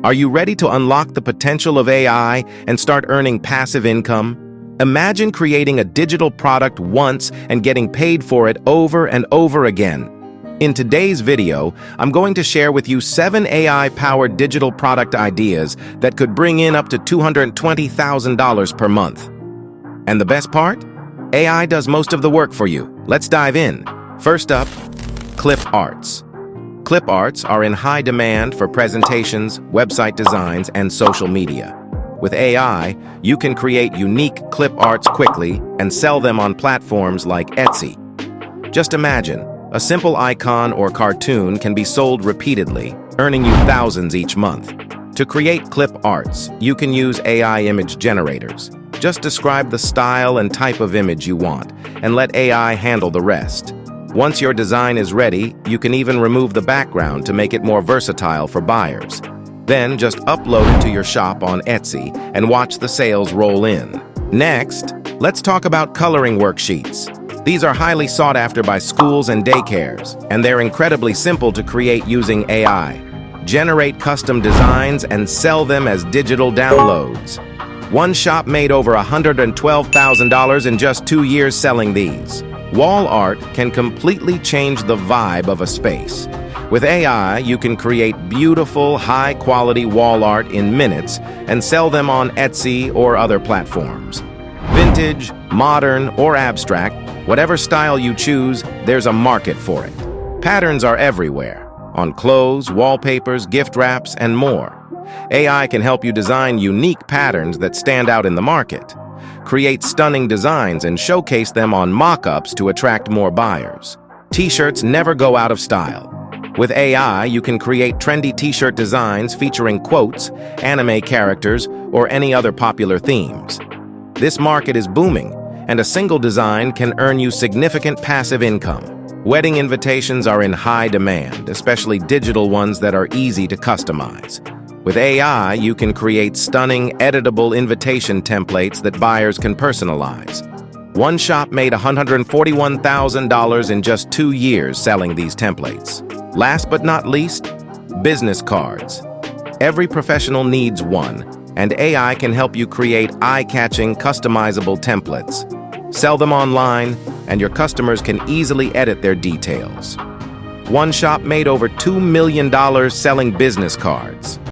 Are you ready to unlock the potential of AI and start earning passive income? Imagine creating a digital product once and getting paid for it over and over again. In today's video, I'm going to share with you 7 AI-powered digital product ideas that could bring in up to $220,000 per month. And the best part? AI does most of the work for you. Let's dive in. First up, clip arts. Clip arts are in high demand for presentations, website designs, and social media. With AI, you can create unique clip arts quickly and sell them on platforms like Etsy. Just imagine, a simple icon or cartoon can be sold repeatedly, earning you thousands each month. To create clip arts, you can use AI image generators. Just describe the style and type of image you want, and let AI handle the rest. Once your design is ready, you can even remove the background to make it more versatile for buyers. Then just upload it to your shop on Etsy and watch the sales roll in. Next, let's talk about coloring worksheets. These are highly sought after by schools and daycares, and they're incredibly simple to create using AI. Generate custom designs and sell them as digital downloads. One shop made over $112,000 in just 2 years selling these. Wall art can completely change the vibe of a space. With AI, you can create beautiful, high-quality wall art in minutes and sell them on Etsy or other platforms. Vintage, modern, or abstract, whatever style you choose, there's a market for it. Patterns are everywhere, on clothes, wallpapers, gift wraps, and more. AI can help you design unique patterns that stand out in the market. Create stunning designs and showcase them on mock-ups to attract more buyers. T-shirts never go out of style. With AI, you can create trendy t-shirt designs featuring quotes, anime characters, or any other popular themes. This market is booming, and a single design can earn you significant passive income. Wedding invitations are in high demand, especially digital ones that are easy to customize. With AI, you can create stunning, editable invitation templates that buyers can personalize. One shop made $141,000 in just 2 years selling these templates. Last but not least, business cards. Every professional needs one, and AI can help you create eye-catching, customizable templates. Sell them online, and your customers can easily edit their details. One shop made over $2 million selling business cards.